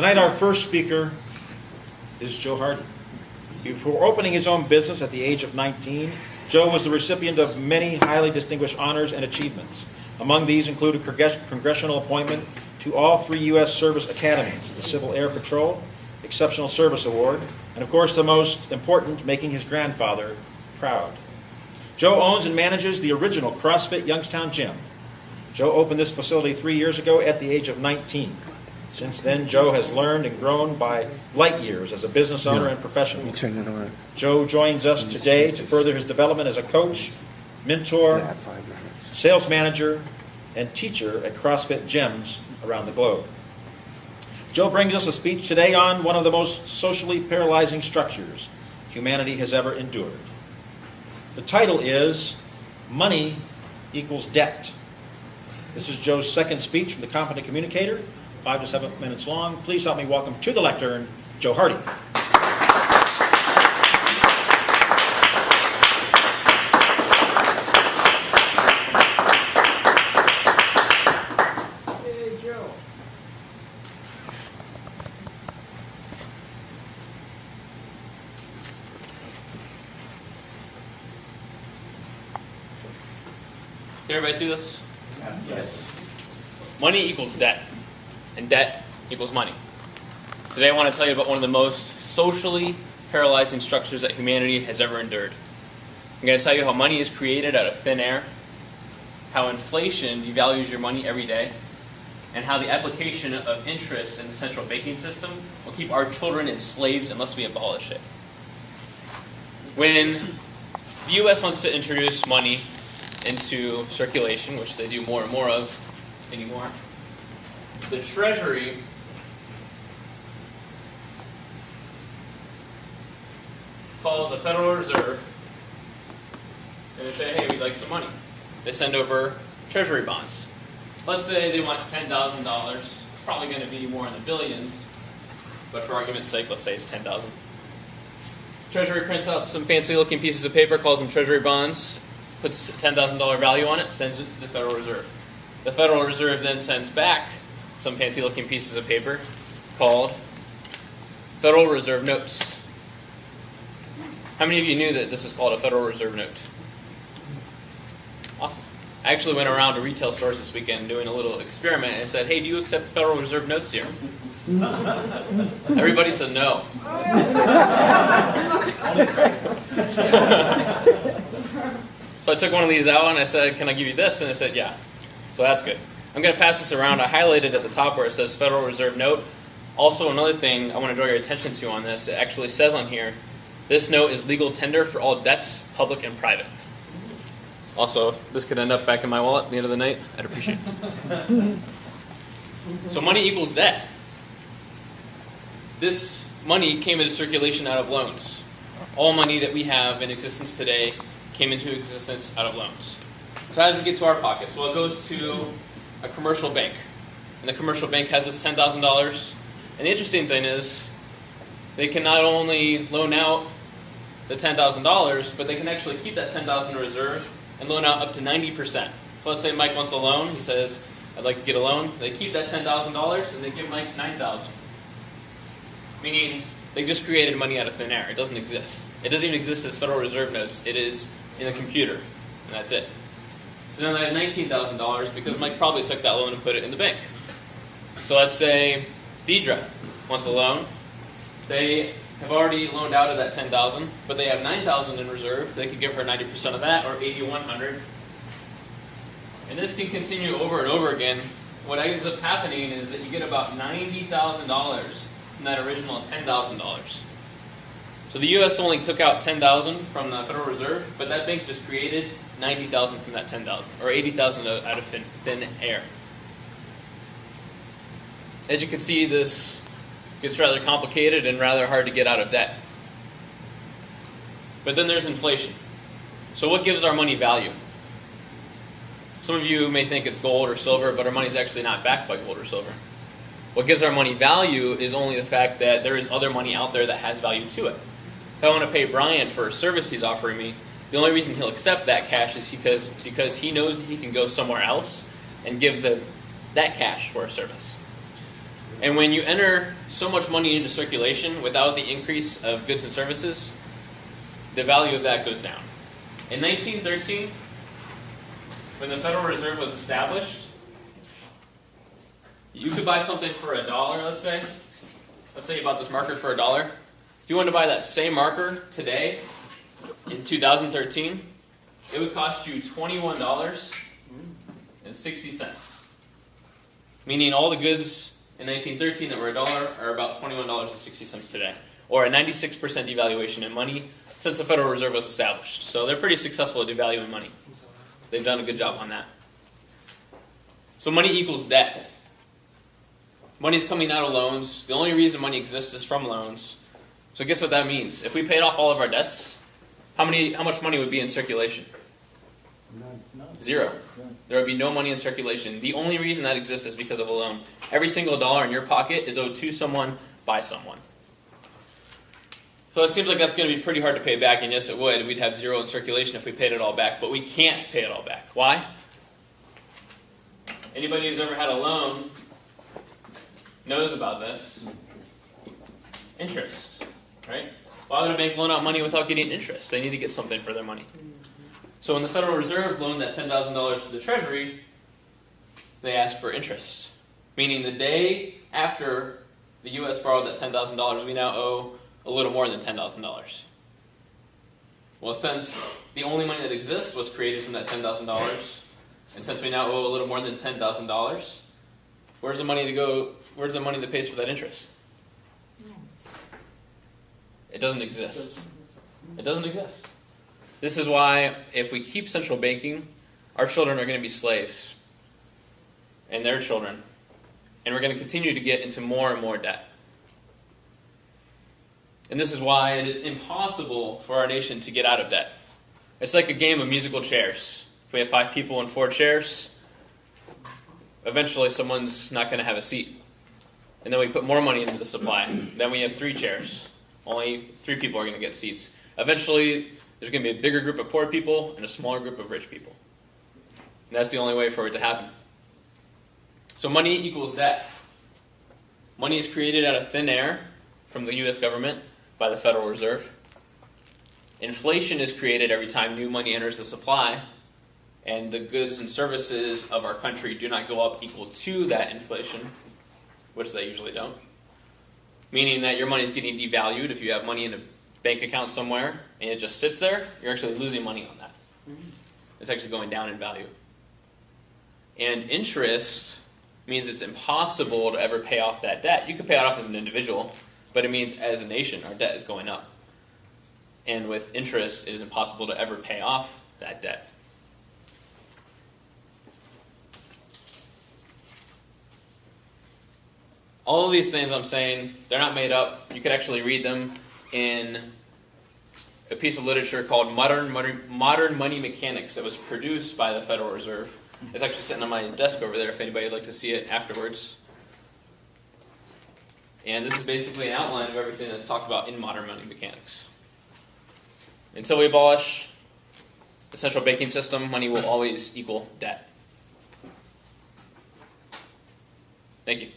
Tonight our first speaker is Joe Hardy. Before opening his own business at the age of 19, Joe was the recipient of many highly distinguished honors and achievements. Among these included congressional appointment to all 3 U.S. service academies, the Civil Air Patrol, Exceptional Service Award, and of course the most important, making his grandfather proud. Joe owns and manages the original CrossFit Youngstown Gym. Joe opened this facility 3 years ago at the age of 19. Since then, Joe has learned and grown by light years as a business owner and professional. Joe joins us today to further his development as a coach, mentor, sales manager, and teacher at CrossFit gyms around the globe. Joe brings us a speech today on one of the most socially paralyzing structures humanity has ever endured. The title is Money Equals Debt. This is Joe's second speech from the Competent Communicator, 5 to 7 minutes long. Please help me welcome to the lectern, Joe Hardy. Hey, Joe. Can everybody see this? Yes. Money equals debt, and debt equals money. Today I want to tell you about one of the most socially paralyzing structures that humanity has ever endured. I'm going to tell you how money is created out of thin air, how inflation devalues your money every day, and how the application of interest in the central banking system will keep our children enslaved unless we abolish it. When the U.S. wants to introduce money into circulation, which they do more and more of anymore, the Treasury calls the Federal Reserve and they say, hey, we'd like some money. They send over Treasury bonds. Let's say they want $10,000. It's probably going to be more in the billions, but for argument's sake, let's say it's $10,000. Treasury prints up some fancy looking pieces of paper, calls them Treasury bonds, puts a $10,000 value on it, sends it to the Federal Reserve. The Federal Reserve then sends back some fancy looking pieces of paper called Federal Reserve Notes. How many of you knew that this was called a Federal Reserve Note? Awesome. I actually went around to retail stores this weekend doing a little experiment and said, hey, do you accept Federal Reserve Notes here? Everybody said no. So I took one of these out and I said, can I give you this? And they said, yeah. So that's good. I'm going to pass this around. I highlighted at the top where it says Federal Reserve Note. Also, another thing I want to draw your attention to on this, it actually says on here, this note is legal tender for all debts, public and private. Also, if this could end up back in my wallet at the end of the night, I'd appreciate it. So money equals debt. This money came into circulation out of loans. All money that we have in existence today came into existence out of loans. So how does it get to our pockets? Well, it goes to a commercial bank. And the commercial bank has this $10,000. And the interesting thing is, they can not only loan out the $10,000, but they can actually keep that $10,000 in reserve and loan out up to 90%. So let's say Mike wants a loan. He says, I'd like to get a loan. They keep that $10,000 and they give Mike $9,000. Meaning, they just created money out of thin air. It doesn't exist. It doesn't even exist as Federal Reserve Notes. It is in a computer, and that's it. So now they have $19,000 because Mike probably took that loan and put it in the bank. So let's say Deidre wants a loan. They have already loaned out of that $10,000, but they have $9,000 in reserve. They could give her 90% of that, or $8,100. And this can continue over and over again. What ends up happening is that you get about $90,000 from that original $10,000. So the U.S. only took out $10,000 from the Federal Reserve, but that bank just created $90,000 from that $10,000, or $80,000 out of thin air. As you can see, this gets rather complicated and rather hard to get out of debt. But then there's inflation. So what gives our money value? Some of you may think it's gold or silver, but our money is actually not backed by gold or silver. What gives our money value is only the fact that there is other money out there that has value to it. If I want to pay Brian for a service he's offering me, the only reason he'll accept that cash is because he knows that he can go somewhere else and give that cash for a service. And when you enter so much money into circulation without the increase of goods and services, the value of that goes down. In 1913, when the Federal Reserve was established, you could buy something for $1, let's say. Let's say you bought this marker for $1. If you wanted to buy that same marker today, in 2013, it would cost you $21.60. Meaning all the goods in 1913 that were $1 are about $21.60 today, or a 96% devaluation in money since the Federal Reserve was established. So they're pretty successful at devaluing money. They've done a good job on that. So money equals debt. Money's coming out of loans. The only reason money exists is from loans. So guess what that means? If we paid off all of our debts, how much money would be in circulation? Zero. There would be no money in circulation. The only reason that exists is because of a loan. Every single dollar in your pocket is owed to someone by someone. So it seems like that's going to be pretty hard to pay back, and yes it would. We'd have zero in circulation if we paid it all back, but we can't pay it all back. Why? Anybody who's ever had a loan knows about this. Interest, right? Why would a bank loan out money without getting interest? They need to get something for their money. So when the Federal Reserve loaned that $10,000 to the Treasury, they asked for interest. Meaning the day after the U.S. borrowed that $10,000, we now owe a little more than $10,000. Well, since the only money that exists was created from that $10,000, and since we now owe a little more than $10,000, where's the money to go? Where's the money that pays for that interest? It doesn't exist. It doesn't exist. This is why if we keep central banking, our children are going to be slaves. And their children. And we're going to continue to get into more and more debt. And this is why it is impossible for our nation to get out of debt. It's like a game of musical chairs. If we have 5 people and 4 chairs, eventually someone's not going to have a seat. And then we put more money into the supply. Then we have 3 chairs. Only 3 people are going to get seats. Eventually, there's going to be a bigger group of poor people and a smaller group of rich people. And that's the only way for it to happen. So money equals debt. Money is created out of thin air from the U.S. government by the Federal Reserve. Inflation is created every time new money enters the supply, and the goods and services of our country do not go up equal to that inflation, which they usually don't. Meaning that your money is getting devalued. If you have money in a bank account somewhere and it just sits there, you're actually losing money on that. It's actually going down in value. And interest means it's impossible to ever pay off that debt. You can pay it off as an individual, but it means as a nation, our debt is going up. And with interest, it is impossible to ever pay off that debt. All of these things I'm saying, they're not made up. You could actually read them in a piece of literature called Modern Money Mechanics that was produced by the Federal Reserve. It's actually sitting on my desk over there if anybody would like to see it afterwards. And this is basically an outline of everything that's talked about in modern money mechanics. Until we abolish the central banking system, money will always equal debt. Thank you.